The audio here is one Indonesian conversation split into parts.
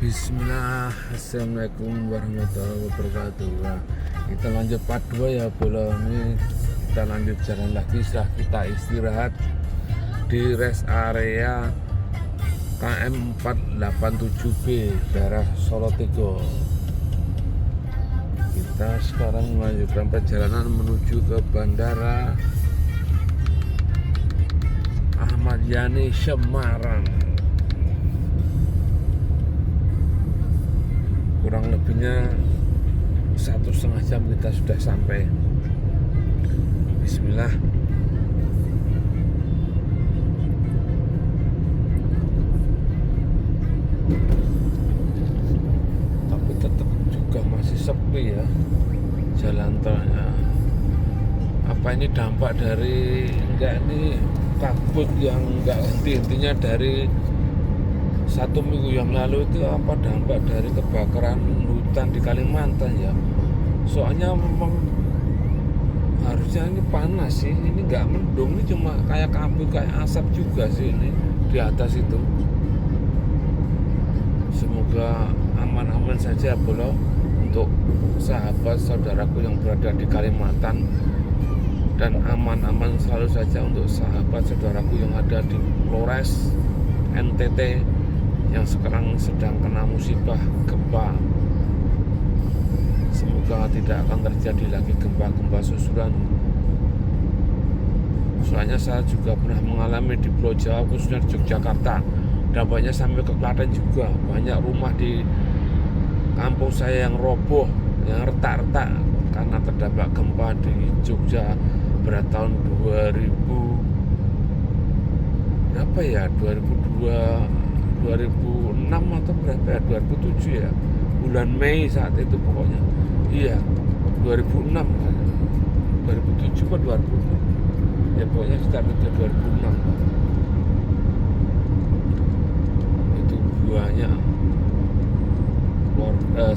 Bismillah, assalamualaikum warahmatullahi wabarakatuh. Nah, kita lanjut part 2 ya bola. Ini kita lanjut jalan lagi setelah kita istirahat di rest area KM 487B daerah Solo Tigo. Kita sekarang melanjutkan perjalanan menuju ke Bandara Ahmad Yani Semarang. Kurang lebihnya 1,5 jam kita sudah sampai. Bismillah. Tapi tetap juga masih sepi ya jalan tolnya. Apa ini dampak dari ini kabut yang enggak henti-hentinya dari 1 minggu yang lalu itu, apa dampak dari kebakaran hutan di Kalimantan ya. Soalnya memang harusnya ini panas sih, ini nggak mendung, ini cuma kayak kabut, kayak asap juga sih ini di atas itu. Semoga aman-aman saja bolo untuk sahabat saudaraku yang berada di Kalimantan, dan aman-aman selalu saja untuk sahabat saudaraku yang ada di Flores NTT yang sekarang sedang kena musibah gempa. Semoga tidak akan terjadi lagi gempa-gempa susulan. Soalnya saya juga pernah mengalami di Pulau Jawa, khususnya di Yogyakarta. Dampaknya sampai ke Klaten juga. Banyak rumah di kampung saya yang roboh, yang retak-retak karena terdampak gempa di Jogja pada tahun 2000 berapa ya, 2006 atau berapa ya, 2007 ya, bulan Mei saat itu pokoknya. Iya, 2006 kan, 2007 atau 2006 ya, pokoknya sekitar itu 2006. Itu banyak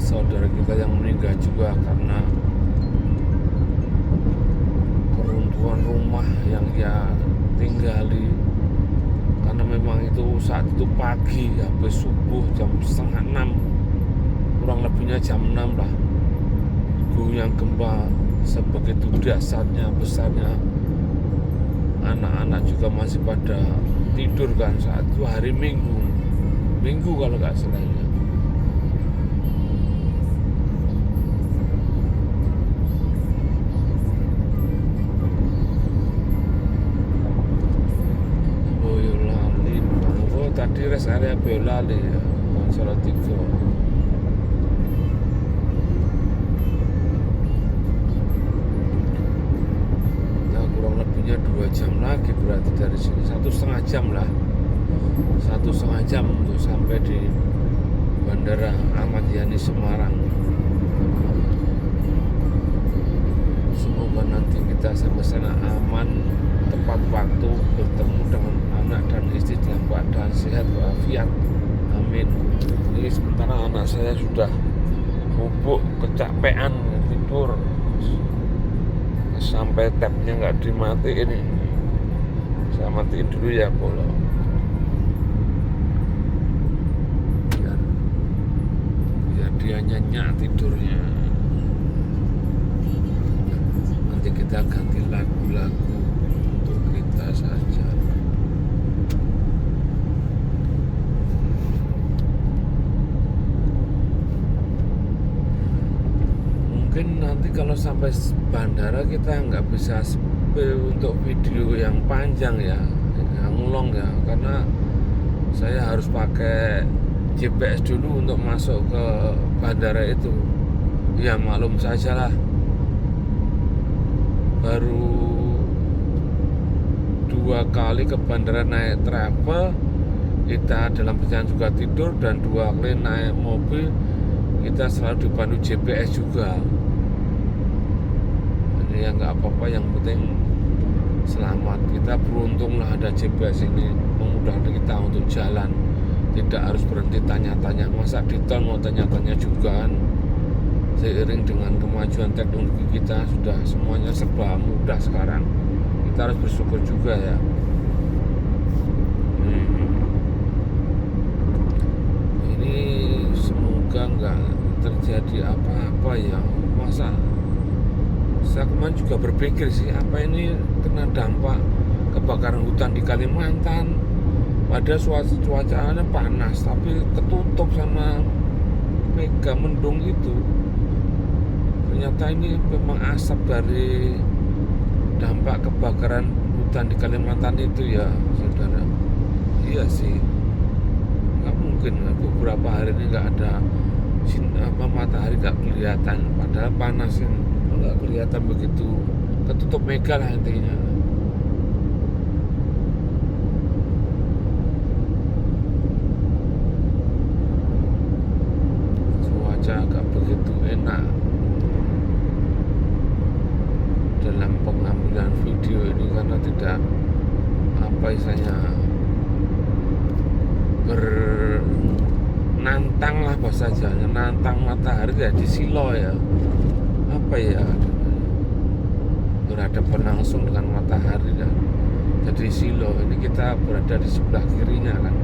saudara kita yang meninggal juga karena keruntuhan rumah yang dia tinggali. Karena memang itu saat itu pagi, habis subuh jam 5:30, kurang lebihnya jam 6 lah, goyang gempa sebegitu dahsyatnya, besarnya. Anak-anak juga masih pada tidur kan saat itu, hari Minggu kalau nggak salah ya. Tadi rest area Boyolali ya, Solo Tigo. Nah, kurang lebihnya 2 jam lagi berarti dari sini, 1,5 jam lah, 1,5 jam untuk sampai di Bandara Ahmad Yani Semarang. Semoga nanti kita sampai sana aman, tepat waktu, bertemu dengan anak dan istri dalam keadaan sehat walafiat. Amin. Ini sementara anak saya sudah bubuk, kecapean, tidur sampai tabnya nggak dimatiin. Saya matiin dulu ya bolo, biar dia nyenyak tidurnya. Nanti kita ganti lagu-lagu untuk kita saja. Mungkin nanti kalau sampai bandara kita nggak bisa spill untuk video yang panjang ya, yang long ya, karena saya harus pakai GPS dulu untuk masuk ke bandara itu. Ya maklum saja lah, baru 2 kali ke bandara naik travel, kita dalam perjalanan juga tidur, dan 2 kali naik mobil kita selalu dipandu GPS juga. Ya nggak apa-apa, yang penting selamat. Kita beruntung lah ada GPS ini, memudahkan kita untuk jalan, tidak harus berhenti tanya-tanya. Masa di tol mau tanya-tanya juga kan. Seiring dengan kemajuan teknologi kita, sudah semuanya serba mudah sekarang. Kita harus bersyukur juga ya. Ini nggak terjadi apa-apa ya. Masa saya kemarin juga berpikir sih, apa ini kena dampak kebakaran hutan di Kalimantan, padahal cuacanya panas tapi ketutup sama mega mendung itu. Ternyata ini memang asap dari dampak kebakaran hutan di Kalimantan itu ya saudara. Iya sih, nggak mungkin beberapa hari ini nggak ada matahari, nggak kelihatan, padahal panas kan nggak kelihatan begitu, ketutup mega lah intinya. Cuaca nggak begitu enak dalam pengambilan video ini karena tidak apa istilahnya nantang lah bahasa Jawanya, nantang matahari ya di silo ya, apa ya, berhadapan langsung dengan matahari dan jadi silo. Ini kita berada di sebelah kirinya kan,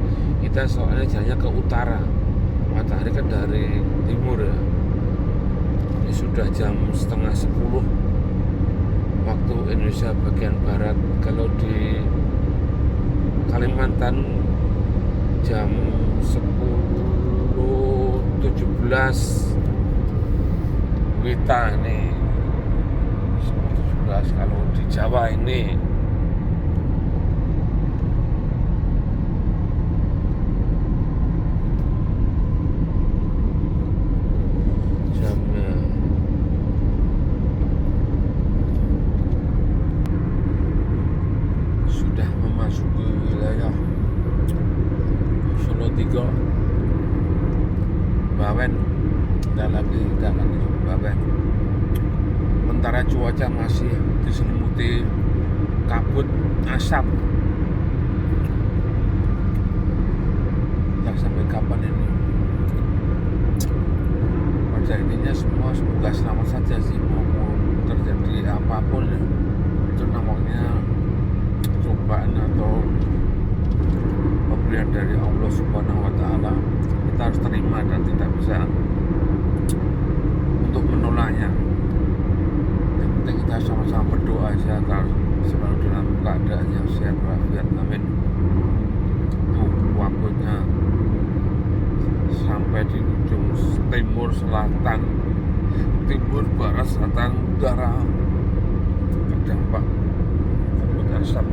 kita soalnya jalannya ke utara, matahari kan dari timur ya. Ini sudah jam 9:30 waktu Indonesia bagian barat. Kalau di Kalimantan jam 10.17 WITA ini 10.17. Kalau di Jawa ini jamnya sudah memasuki wilayah Solo 3 Bawen, tidak lagi Bawen. Sementara cuaca masih diselimuti kabut asap. Tak sampai kapan ini? Pada intinya semua semoga selamat saja sih, maupun terjadi apapun ya. Itu namanya cobaan atau pemberian dari Allah Subhanahu wa Ta'ala. Kita harus terima dan tidak bisa untuk menolaknya. Yang penting kita sama-sama berdoa aja agar selalu dalam keadaan yang sehat walafiat. Amin. Tuh waktunya sampai di ujung timur, selatan, timur, barat, selatan, utara terdampak kabut asap.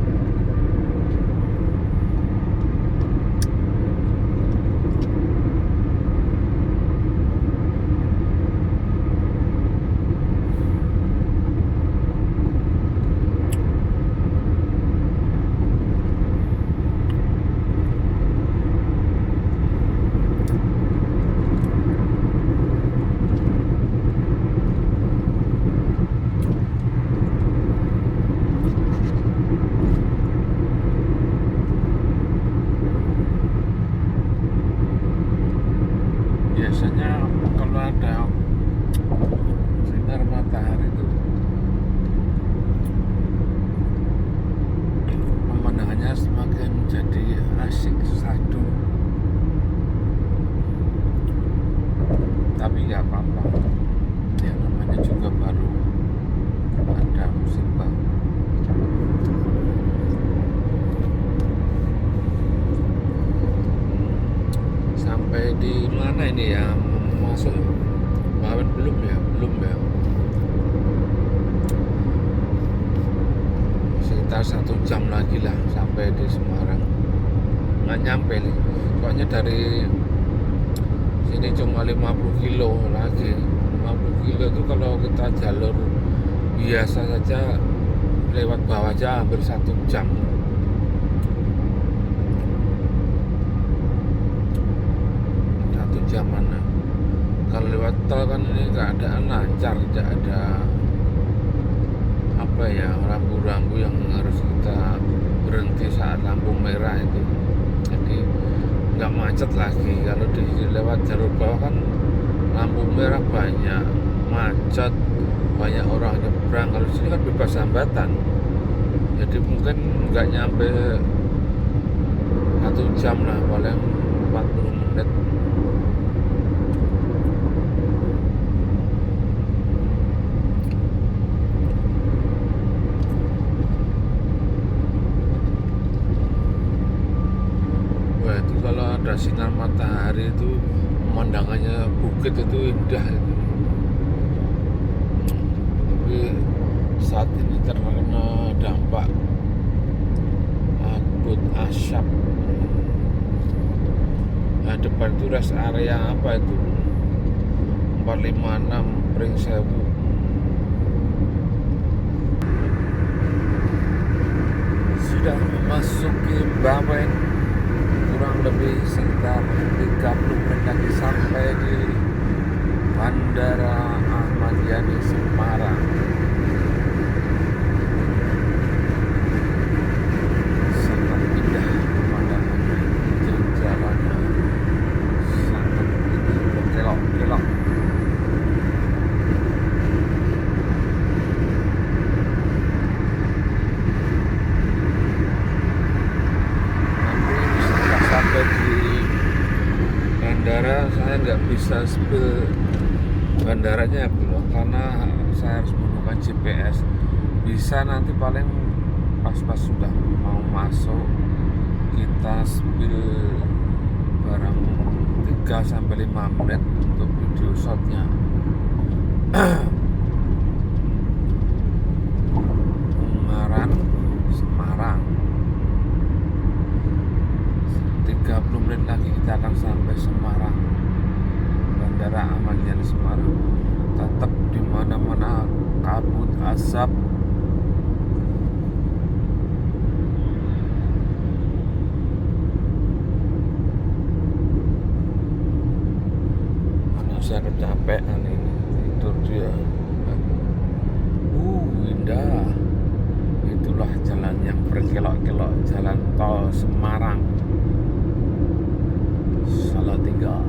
Biasanya kalau ada sinar matahari itu pemandangannya semakin jadi asik, sadu. Tapi nggak apa-apa, ya namanya juga baru ada musibah. Sampai di mana ini ya, masuk Bawen belum ya, sekitar 1 jam lagi lah sampai di Semarang. Nggak nyampe nih, soalnya dari sini cuma 50 kilo lagi. 50 kilo itu kalau kita jalur biasa saja lewat bawah aja hampir 1 jam. Mana kalau lewat tol kan ini keadaan lancar, tidak ada apa ya, rambu-rambu yang harus kita berhenti saat lampu merah itu, jadi nggak macet lagi. Kalau di lewat jalur bawah kan lampu merah banyak, macet, banyak orang nyebrang. Kalau di sini kan bebas hambatan, jadi mungkin nggak nyampe 1 jam lah, paling 40 menit. kena sinar matahari itu pemandangannya bukit itu indah itu. Tapi saat ini terkena dampak kabut asap. Nah, depan itu rest area apa itu 456 Pringsewu. Sudah memasuki Bawen, kurang lebih sekitar 30 menit lagi sampai di Bandara Ahmad Yani Semarang. Sangat indah pemandangannya, jalannya sangat berkelok-kelok. Bandara saya nggak bisa spill bandaranya belum, karena saya harus menggunakan GPS. Bisa nanti paling pas-pas sudah mau masuk kita spill barang 3-5 menit untuk video shotnya. Ungaran Semarang, 30 menit lagi kita akan sampai Semarang, Bandara Ahmad Yani Semarang. Tetap di mana-mana kabut asap. Mana saya kecapean ini, tidur dia. Indah. Itulah jalan yang berkelok-kelok, jalan tol Semarang Salatiga.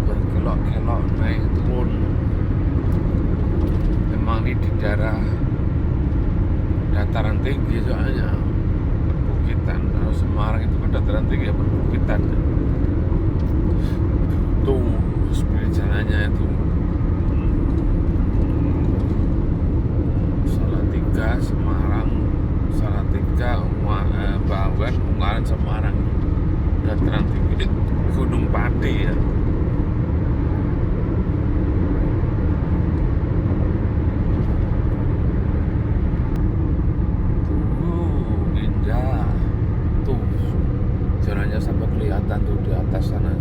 Berkelok-kelok naik turun. Memang ini di daerah dataran tinggi soalnya, perbukitan. Kalau Semarang itu kan dataran tinggi, perbukitan. Tuh seperti jalannya itu Salatiga Semarang, Salatiga Bawen, Ungaran Semarang, dataran tinggi Gunung Pati ya. Indah tuh, jalannya sampai kelihatan tuh di atas sana.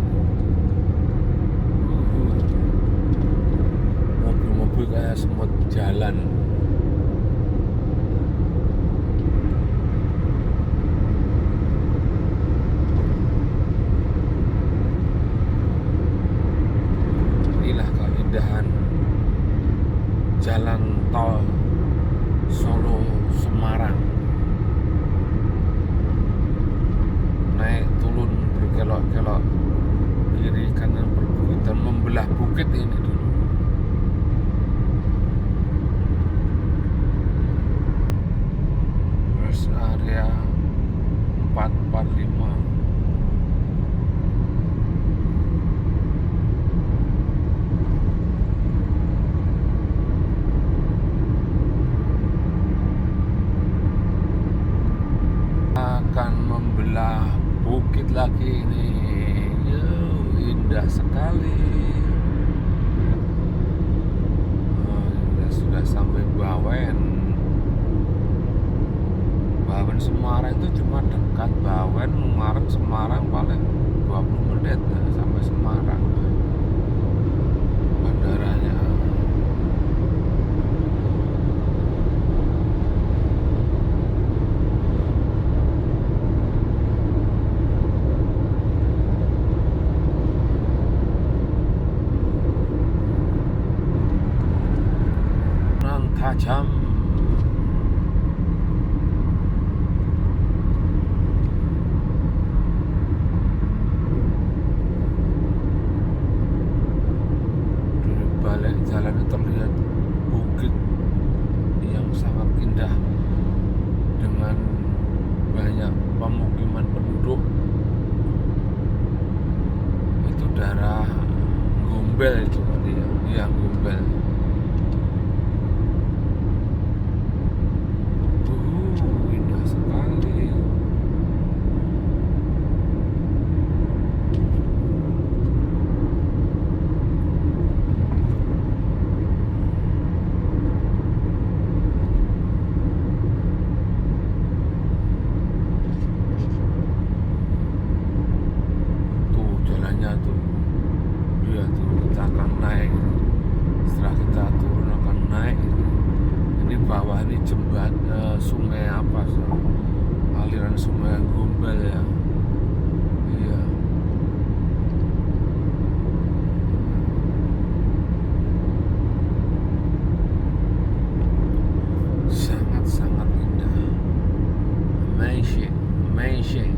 Mobil-mobil kayak semut jalan. Jalan tol Solo Semarang, naik turun berkelok-kelok, kiri kanan perbukitan, membelah bukit ini dulu. Rest area 445. Akan membelah bukit lagi ini. Indah sekali. Sudah sampai Bawen. Bawen Semarang itu cuma dekat. Bawen Ungaran Semarang paling 20 menit sampai Semarang bandaranya. tajam. Dari balik jalan terlihat bukit yang sangat indah dengan banyak pemukiman penduduk. Itu daerah Gombel itu kali ya, iya Gombel. Indah sekali. Tuh jalannya tuh, dia tuh kita akan naik. Setelah kita turun akan naik. Ini bawah ini sungai apa sih? Aliran sungai Gombel ya. Iya. Sangat-sangat indah. Amazing, amazing.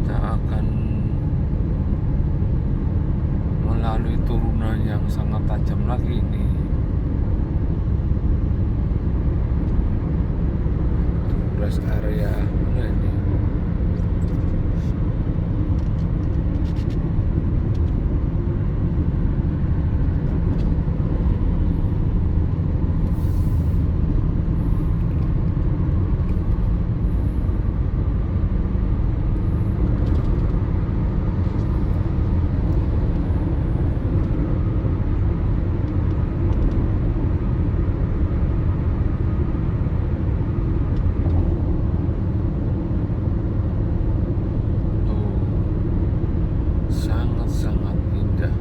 Kita akan melalui turunan yang sangat tajam lagi ini. Rest area mana ini? Tuh, sangat-sangat indah.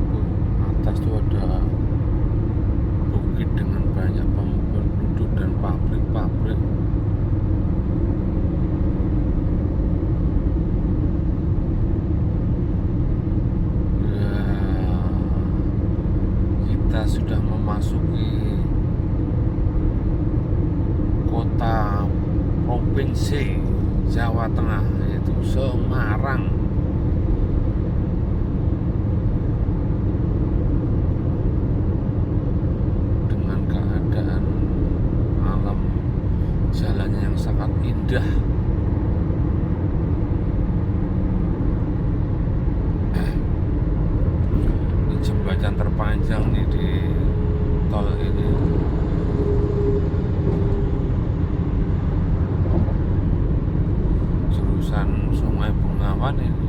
Tuh, atas tuh ada bukit dengan banyak pemukiman penduduk dan pabrik-pabrik. Ya, kita sudah memasuki kota provinsi Jawa Tengah, yaitu Semarang. Dengan keadaan alam jalannya yang sangat indah. Ini jembatan terpanjang nih di tol ini. Jurusan Sungai Bengawan ini.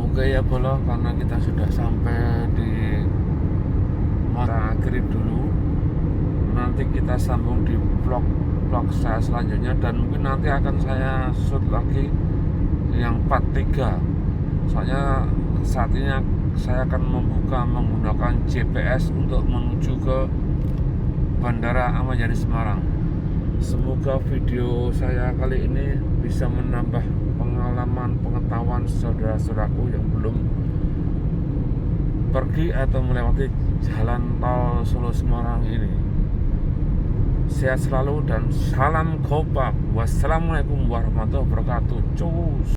Oke ya Bolo, karena kita sudah sampai di kita akhiri dulu. Nanti kita sambung di vlog saya selanjutnya, dan mungkin nanti akan saya shoot lagi yang part 3. Soalnya saat ini saya akan membuka menggunakan GPS untuk menuju ke Bandara Ahmad Yani Semarang. Semoga video saya kali ini bisa menambah pengalaman, pengetahuan saudara-saudaraku yang belum pergi atau melewati jalan tol Solo Semarang ini. Sehat selalu dan salam kompak. Wassalamualaikum warahmatullahi wabarakatuh. Cus.